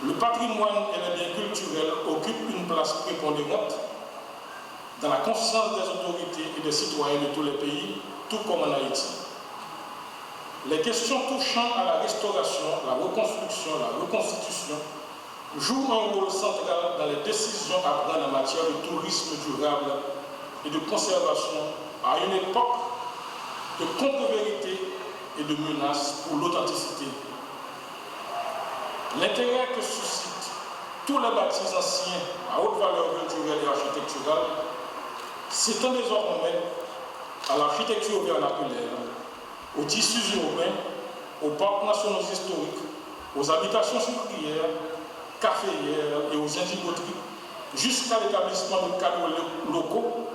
le patrimoine et les biens culturels occupent une place prépondérante dans la conscience des autorités et des citoyens de tous les pays, tout comme en Haïti. Les questions touchant à la restauration, la reconstruction, la reconstitution jouent un rôle central dans les décisions à prendre en matière de tourisme durable et de conservation à une époque de contre-vérité et de menaces pour l'authenticité. L'intérêt que suscitent tous les bâtiments anciens à haute valeur culturelle et architecturale s'étend désormais à l'architecture vernaculaire, aux tissus urbains, aux parcs nationaux historiques, aux habitations sucrières, caféières et aux indigoteries, jusqu'à l'établissement de cadres locaux,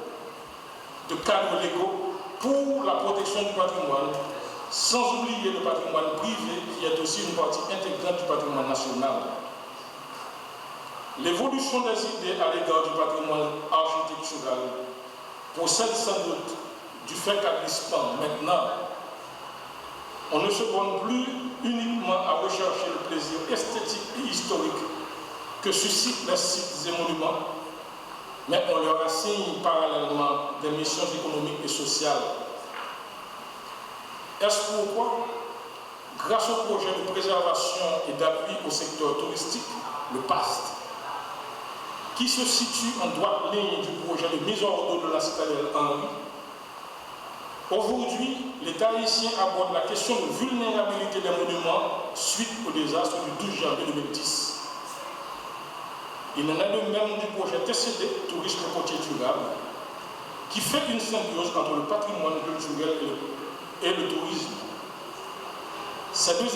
de cadres légaux pour la protection du patrimoine, sans oublier le patrimoine privé qui est aussi une partie intégrante du patrimoine national. L'évolution des idées à l'égard du patrimoine architectural procède sans doute du fait qu'à l'ISPAN, maintenant, on ne se borne plus uniquement à rechercher le plaisir esthétique et historique que suscitent les sites et monuments, mais on leur assigne parallèlement des missions économiques et sociales. Est-ce pourquoi, grâce au projet de préservation et d'appui au secteur touristique, le PAST, qui se situe en droite ligne du projet de mise en ordre de la citadelle Henri, aujourd'hui, l'État haïtien aborde la question de vulnérabilité des monuments suite au désastre du 12 janvier 2010. Il en est de même du projet TCD, Tourisme côtier durable, qui fait une symbiose entre le patrimoine culturel et le tourisme. Ces deux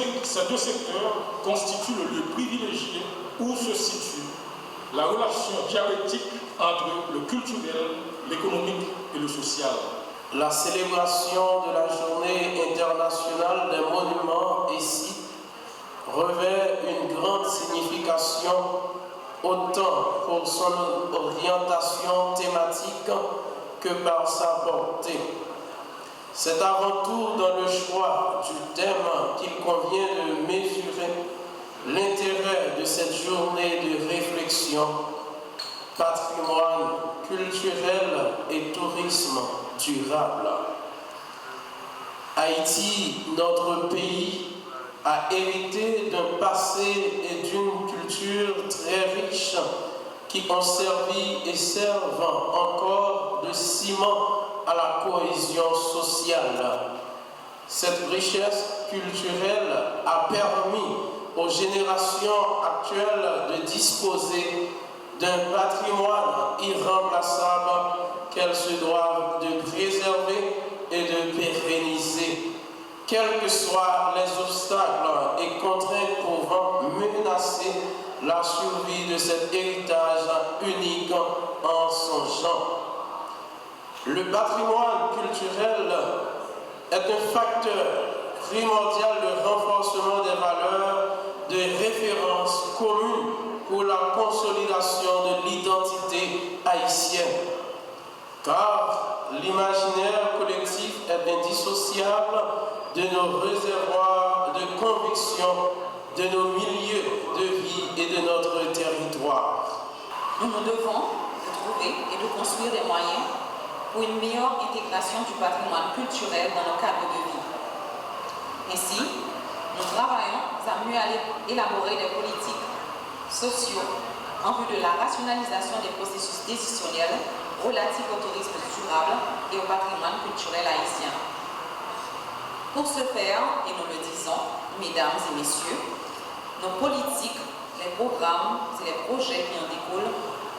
secteurs constituent le lieu privilégié où se situe la relation dialectique entre le culturel, l'économique et le social. La célébration de la Journée internationale des monuments et sites revêt une grande signification autant pour son orientation thématique que par sa portée. C'est avant tout dans le choix du thème qu'il convient de mesurer l'intérêt de cette journée de réflexion, patrimoine culturel et tourisme durable. Haïti, notre pays, a hérité d'un passé et d'une culture très riche qui ont servi et servent encore de ciment à la cohésion sociale. Cette richesse culturelle a permis aux générations actuelles de disposer d'un patrimoine irremplaçable qu'elles se doivent de préserver et de pérenniser, quels que soient les obstacles et contraintes pouvant menacer la survie de cet héritage unique en son genre. Le patrimoine culturel est un facteur primordial de renforcement des valeurs de référence communes pour la consolidation de l'identité haïtienne. Car l'imaginaire collectif est indissociable de nos réservoirs de conviction, de nos milieux de vie et de notre territoire. Nous nous devons de trouver et de construire des moyens pour une meilleure intégration du patrimoine culturel dans nos cadres de vie. Ainsi, nous travaillons à mieux élaborer des politiques sociaux en vue de la rationalisation des processus décisionnels relatifs au tourisme durable et au patrimoine culturel haïtien. Pour ce faire, et nous le disons, mesdames et messieurs, nos politiques, les programmes et les projets qui en découlent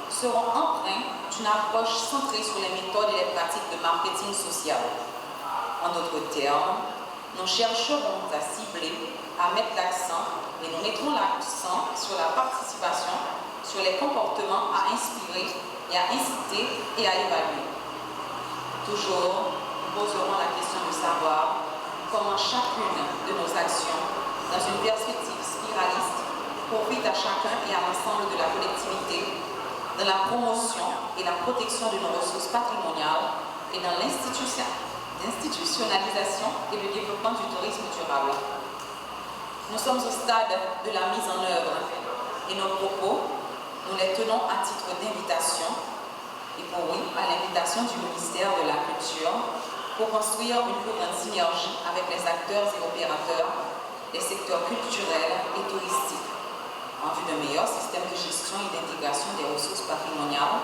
seront empreints d'une approche centrée sur les méthodes et les pratiques de marketing social. En d'autres termes, nous chercherons à cibler, à mettre l'accent, et nous mettrons l'accent sur la participation, sur les comportements à inspirer et à inciter et à évaluer. Toujours, nous poserons la question de savoir comment chacune de nos actions, dans une perspective spiraliste, profite à chacun et à l'ensemble de la collectivité, dans la promotion et la protection de nos ressources patrimoniales et dans l'institutionnalisation et le développement du tourisme durable. Nous sommes au stade de la mise en œuvre et nos propos, nous les tenons à titre d'invitation, et pour oui, à l'invitation du ministère de la Culture, pour construire une plus grande synergie avec les acteurs et opérateurs des secteurs culturels et touristiques, en vue d'un meilleur système de gestion et d'intégration des ressources patrimoniales